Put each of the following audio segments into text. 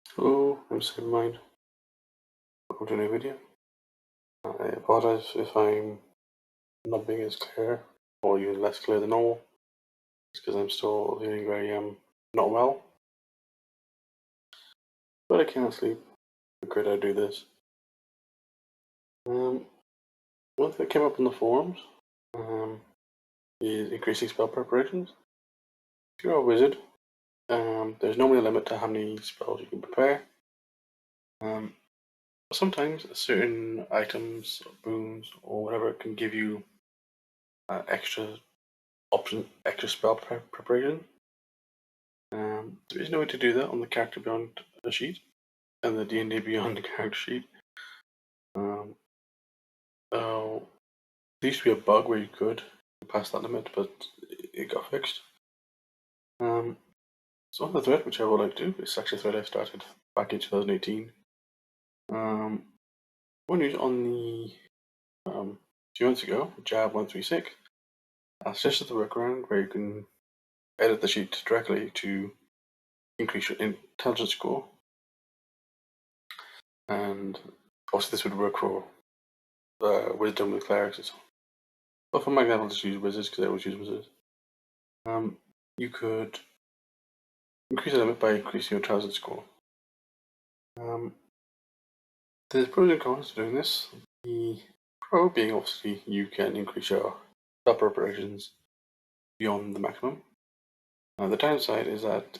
Hello, I'm Mind. Welcome to a new video. I apologize if I'm not being as clear or even less clear than normal. It's because I'm still feeling very not well, but I cannot sleep. I'm great I do this. One thing that came up in the forums is increasing spell preparations. If you're a wizard, there's normally a limit to how many spells you can prepare. Sometimes certain items, or boons, or whatever can give you extra extra spell preparation. There is no way to do that on the Character Beyond sheet and the D&D Beyond character sheet. There used to be a bug where you could pass that limit, but it got fixed. So on the thread, which I would like to do, it's actually a thread I started back in 2018. One news on the few months ago, Jab 136, I suggested the workaround where you can edit the sheet directly to increase your intelligence score. And obviously this would work for wisdom with clerics and so on. But for my example, just use wizards because I always use wizards. You could increase the limit by increasing your intelligence score. There's pros and cons to doing this. The pro being obviously you can increase your spell preparations beyond the maximum. The downside is that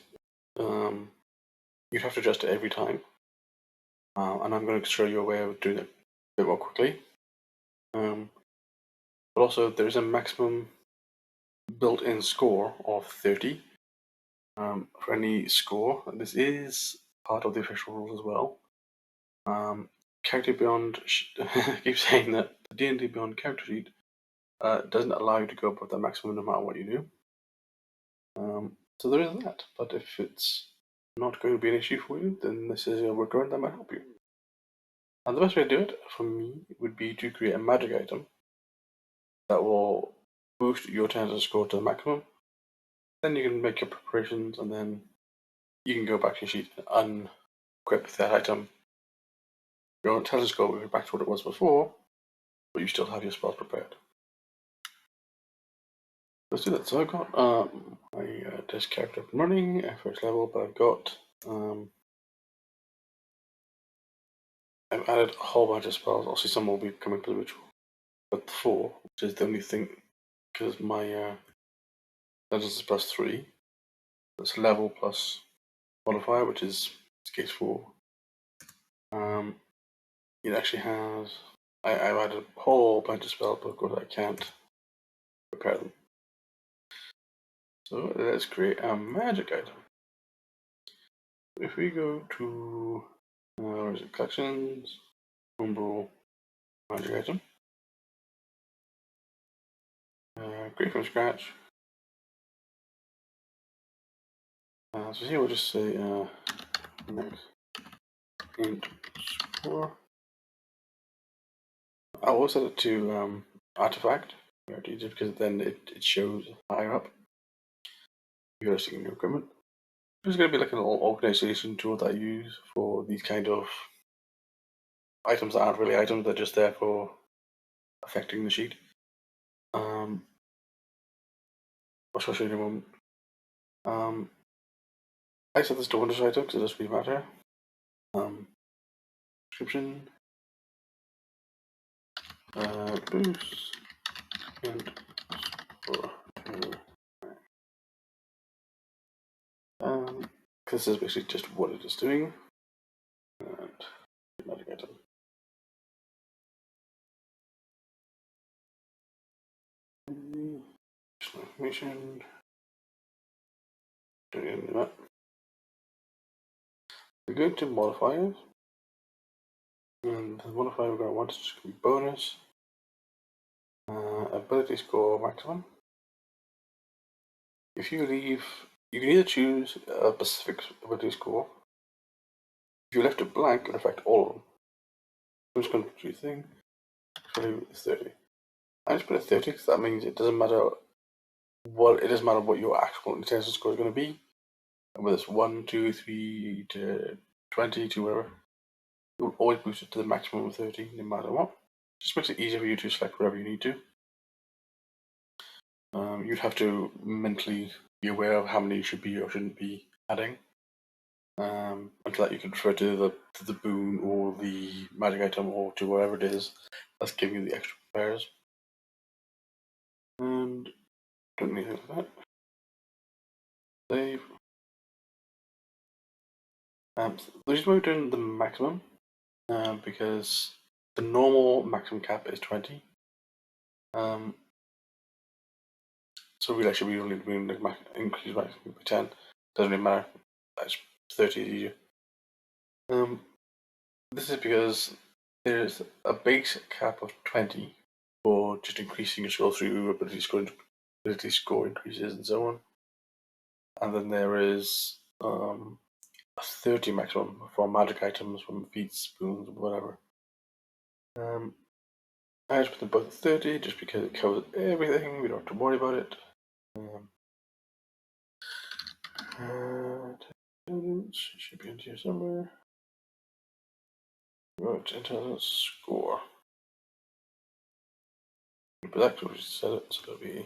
you'd have to adjust it every time. And I'm going to show you a way of doing it a bit more quickly. But also there is a maximum built-in score of 30 for any score. This is part of the official rules as well. Character Beyond keeps saying that the D&D Beyond character sheet doesn't allow you to go above the maximum no matter what you do. So there is that, but if it's not going to be an issue for you, then this is a workaround that might help you. And the best way to do it, for me, would be to create a magic item that will boost your intelligence score to the maximum. Then you can make your preparations, and then you can go back to your sheet and unequip that item. Your intelligence score will go back to what it was before, but you still have your spells prepared. Let's do that. So I've got my test character up and running at first level, but I've got I've added a whole bunch of spells. Obviously, some will be coming for the ritual, but 4, which is the only thing, because my intelligence is +3. That's level plus modifier, which is case 4. It actually has. I've added a whole bunch of spells, but of course I can't prepare them. So let's create a magic item. If we go to where is it? Collections, Homebrew, magic item. Create from scratch. So here we'll just say max int score. I'll also set it to artifact, just because then it shows higher up. You're seeing new equipment. There's going to be like an organization tool that I use for these kind of items that aren't really items, they're just there for affecting the sheet. I'll show you in a moment. I set this to Windows item because it doesn't really matter. Description. Boost. And this is basically just what it is doing. And magic item. Information. We go to modifiers. And the modifier we're going to want is just going to be bonus. Ability score maximum. If you leave, you can either choose a specific ability score. If you left it blank, it would affect all of them. I'm just going to choose thing. So it's 30. I just put it 30 because that means it doesn't matter what your actual intelligence score is going to be. Whether it's 1, 2, 3 to 20 to whatever, it will always boost it to the maximum of 30 no matter what. Just makes it easier for you to select whatever you need to. You'd have to mentally be aware of how many you should be or shouldn't be adding. Until that you can refer to the boon or the magic item or to whatever it is that's giving you the extra repairs. And don't need anything like that. Save. The reason why we're doing the maximum, because the normal maximum cap is 20. So we'll actually be only doing the increase maximum by 10. Doesn't really matter. That's 30 is easier. This is because there's a base cap of 20 for just increasing your skill through ability score increases and so on. And then there is a 30 maximum for magic items, from feats, spoons, whatever. I just put them both at 30 just because it covers everything, we don't have to worry about it. Should be in here somewhere. Right, intelligence score. But that's what we set it, so it'll be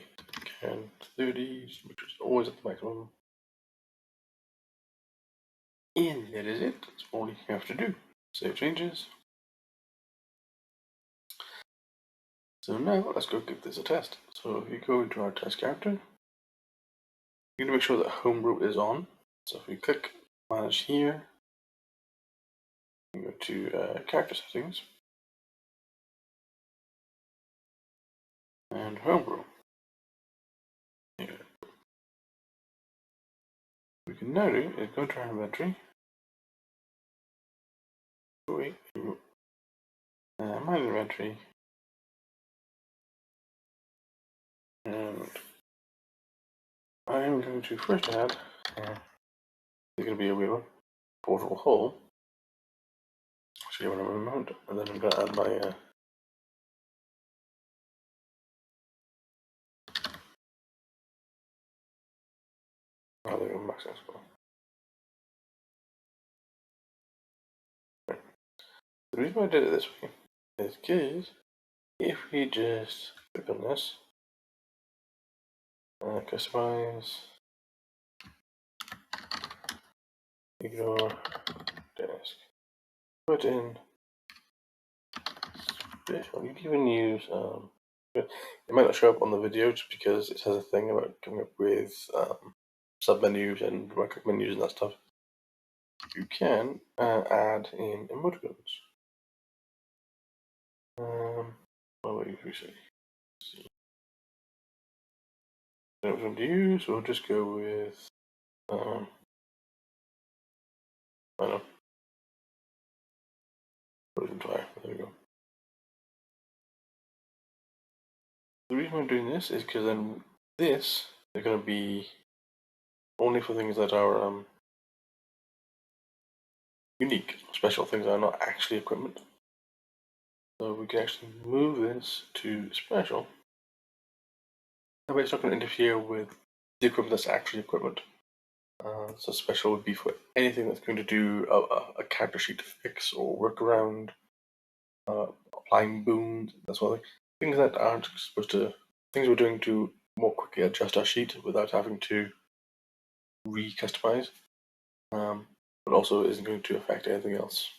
count 30, which is always at the maximum. And that is it. That's all you have to do. Save changes. So now let's go give this a test. So if you go into our test character, you need to make sure that homebrew is on. So if we click manage here, we go to character settings and homebrew. Here. We can now do is go to our inventory. Wait, my inventory. And I'm going to first add, there's going to be a wheel, portal hole. I'll show you what I'm going to mount, and then I'm going to add my oh, there we go, max export. Right. The reason why I did it this way is because if we just click on this, customize, ignore desk, put in special. You can even use it might not show up on the video just because it has a thing about coming up with sub menus and right-click menus and that stuff. You can add in emoticons. What would you say? See. I don't know what to use. We'll just go with I don't know. Frozen tire. There we go. The reason I'm doing this is because then this is going to be only for things that are unique, special things that are not actually equipment. So we can actually move this to special. That way it's not going to interfere with the equipment that's actually equipment. So special would be for anything that's going to do a character sheet fix or workaround, applying boons, that sort of thing. Things that aren't supposed to, things we're doing to more quickly adjust our sheet without having to re-customize, but also isn't going to affect anything else.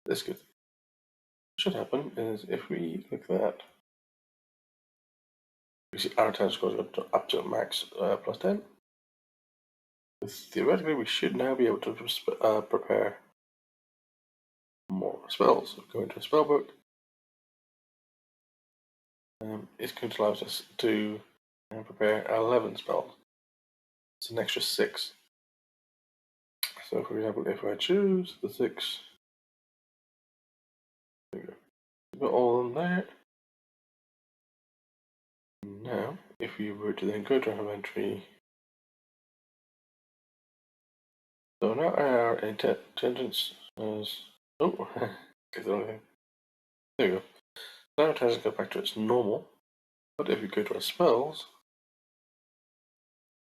This good. What should happen is if we look at that, we see our time scores up to max plus 10. Theoretically, we should now be able to prepare more spells. So go into a spell book. It's going to allow us to prepare 11 spells. It's an extra 6. So, for example, if I choose the 6, there we go. We've got all of them there. Now, if we were to then go to our inventory, so now our intelligence is oh, get the wrong thing. There we go. Now it has to go back to its normal, but if we go to our spells,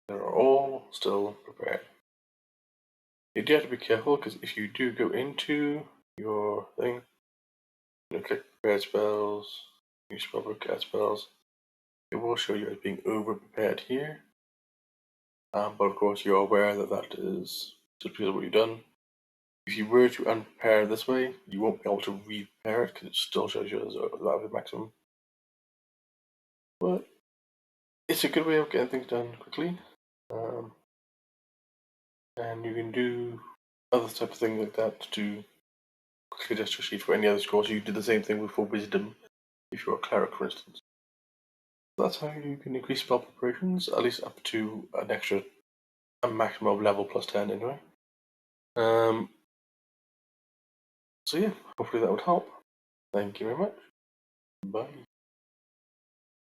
they're all still prepared. You do have to be careful because if you do go into your thing, click prepared spells, use spell prepared spells, it will show you as being over prepared here. But of course, you're aware that that is just because of what you've done. If you were to unprepare this way, you won't be able to re-prepare it because it still shows you as that maximum. But it's a good way of getting things done quickly. And you can do other type of things like that to quickly adjust your sheet for any other scores. You did the same thing with for wisdom if you're a cleric, for instance. That's how you can increase spell preparations, at least up to a maximum of level plus 10 anyway. So yeah, hopefully that would help. Thank you very much. Bye.